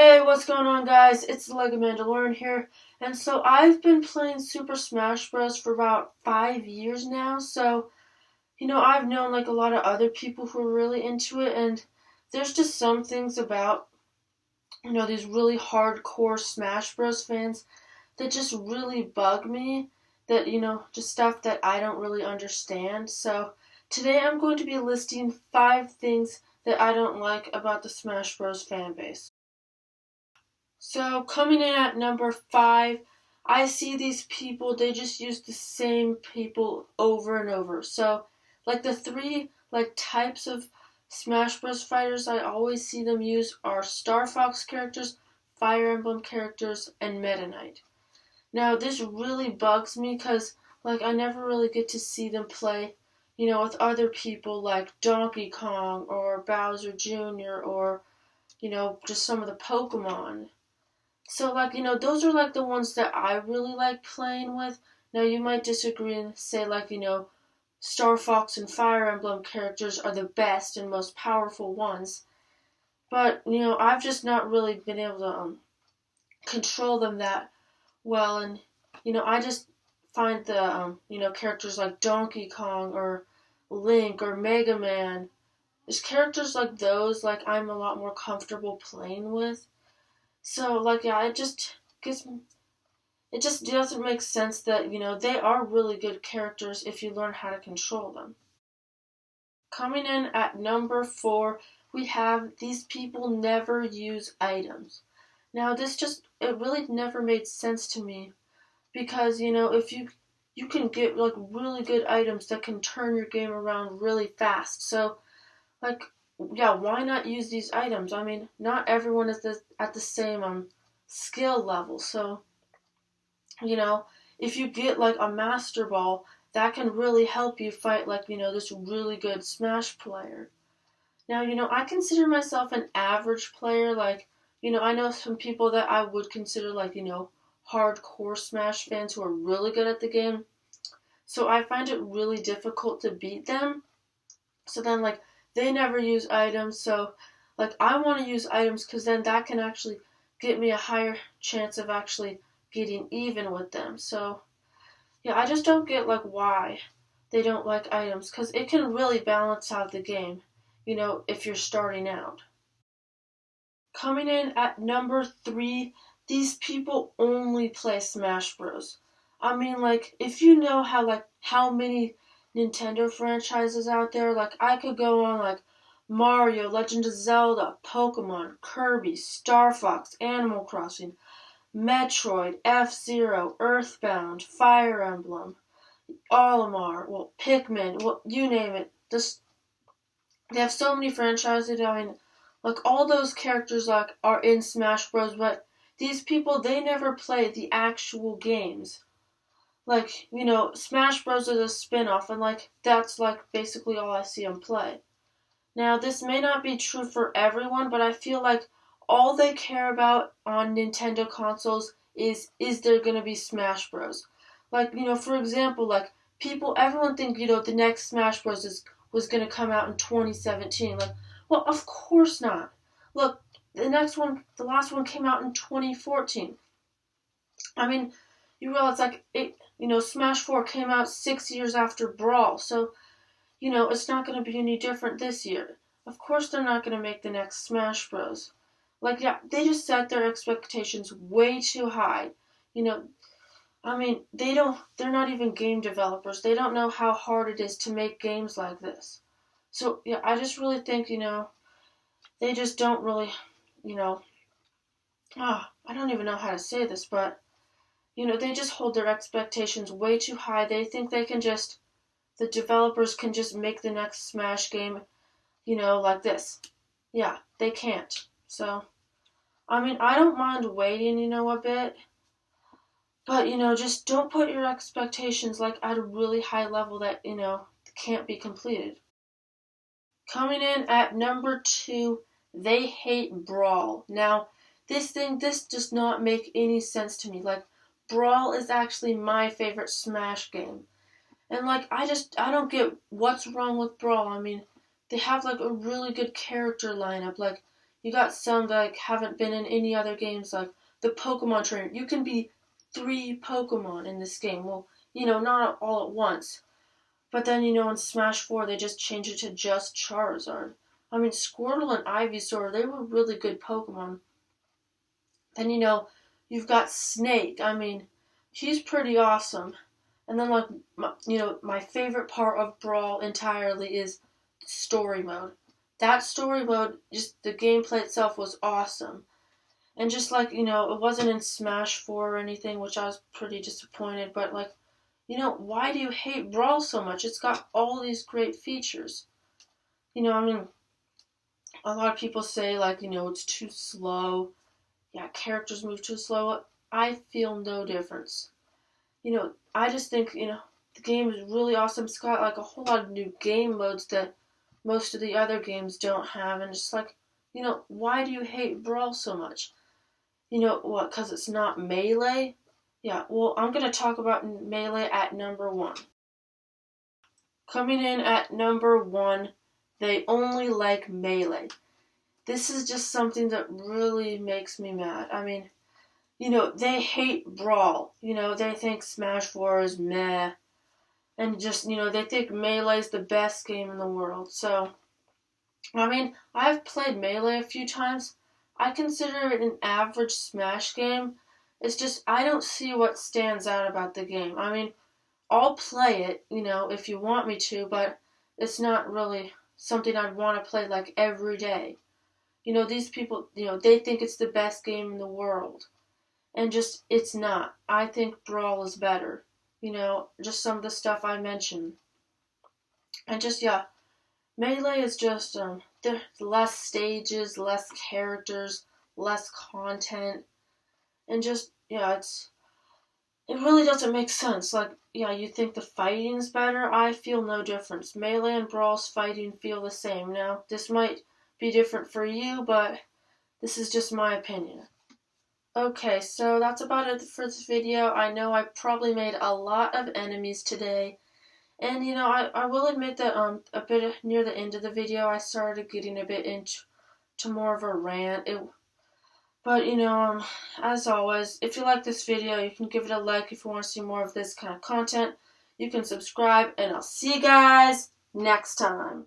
Hey, what's going on, guys? It's the Lego Mandalorian here, and so I've been playing Super Smash Bros. For about 5 years now. So, I've known like a lot of other people who are really into it, and there's just some things about these really hardcore Smash Bros. Fans that just really bug me. That just stuff that I don't really understand. So today I'm going to be listing 5 things that I don't like about the Smash Bros. Fan base. So coming in at number 5, I see these people, they just use the same people over and over. So like the three types of Smash Bros. Fighters I always see them use are Star Fox characters, Fire Emblem characters, and Meta Knight. Now this really bugs me because I never really get to see them play, with other people like Donkey Kong or Bowser Jr. or, just some of the Pokemon. So, those are, the ones that I really like playing with. Now, you might disagree and say, Star Fox and Fire Emblem characters are the best and most powerful ones. But, I've just not really been able to control them that well. And, I just find the, characters like Donkey Kong or Link or Mega Man, just characters like those, I'm a lot more comfortable playing with. So, yeah, gives it just doesn't make sense that, they are really good characters if you learn how to control them. Coming in at number 4, we have these people never use items. Now, it really never made sense to me because, if you can get, really good items that can turn your game around really fast. So, like, yeah, why not use these items? I mean, not everyone is at the same skill level. So, if you get a Master Ball, that can really help you fight this really good Smash player. Now, I consider myself an average player. I know some people that I would consider hardcore Smash fans who are really good at the game. So I find it really difficult to beat them. So then, they never use items, so I want to use items because then that can actually get me a higher chance of actually getting even with them. So yeah, I just don't get why they don't like items because it can really balance out the game, if you're starting out. Coming in at number 3, these people only play Smash Bros. I mean, if you know how many Nintendo franchises out there, I could go on Mario, Legend of Zelda, Pokemon, Kirby, Star Fox, Animal Crossing, Metroid, F-Zero, Earthbound, Fire Emblem, Olimar, well, Pikmin, well, you name it. They have so many franchises. I mean, all those characters are in Smash Bros. But these people they never play the actual games. Smash Bros. Is a spin-off, and that's basically all I see them play. Now, this may not be true for everyone, but I feel all they care about on Nintendo consoles is there gonna be Smash Bros. For example, everyone think, the next Smash Bros. Was gonna come out in 2017. Well, of course not. Look, the last one came out in 2014. I mean, you realize Smash 4 came out 6 years after Brawl, so it's not going to be any different this year. Of course they're not going to make the next Smash Bros. Yeah, they just set their expectations way too high. I mean, they're not even game developers. They don't know how hard it is to make games like this. So, yeah, I just really think, they just don't really, I don't even know how to say this, but, they just hold their expectations way too high. They think the developers can just make the next Smash game, like this. Yeah, they can't. So, I mean, I don't mind waiting, a bit. But, just don't put your expectations, at a really high level that, can't be completed. Coming in at number 2, they hate Brawl. Now, this does not make any sense to me. Brawl is actually my favorite Smash game. And I don't get what's wrong with Brawl. I mean, they have a really good character lineup. you got some that like haven't been in any other games, like the Pokemon trainer. You can be 3 Pokemon in this game. Well, not all at once. But then, in Smash 4, they just changed it to just Charizard. I mean, Squirtle and Ivysaur, they were really good Pokemon. Then, you've got Snake. I mean, he's pretty awesome. And then, like, my favorite part of Brawl entirely is story mode. That story mode, just the gameplay itself was awesome. And just like, it wasn't in Smash 4 or anything, which I was pretty disappointed, but like, why do you hate Brawl so much? It's got all these great features. I mean, a lot of people say, like, it's too slow. Yeah, characters move too slow. I feel no difference. I just think, the game is really awesome. It's got, like, a whole lot of new game modes that most of the other games don't have. And just like, why do you hate Brawl so much? What, because it's not Melee? Yeah, well, I'm going to talk about Melee at number 1. Coming in at number 1, they only like Melee. This is just something that really makes me mad. I mean, they hate Brawl. They think Smash 4 is meh. And just, they think Melee is the best game in the world. So, I mean, I've played Melee a few times. I consider it an average Smash game. It's just, I don't see what stands out about the game. I mean, I'll play it, if you want me to, but it's not really something I'd want to play, like, every day. These people, they think it's the best game in the world. And just, it's not. I think Brawl is better. Just some of the stuff I mentioned. And just, yeah, Melee is just, there's less stages, less characters, less content. And just, yeah, it really doesn't make sense. Like, yeah, you think the fighting's better? I feel no difference. Melee and Brawl's fighting feel the same. Now, this might be different for you, but this is just my opinion. Okay, so that's about it for this video. I know I probably made a lot of enemies today. And, I will admit that a bit near the end of the video, I started getting a bit into more of a rant. But, as always, if you like this video, you can give it a like if you want to see more of this kind of content. You can subscribe, and I'll see you guys next time.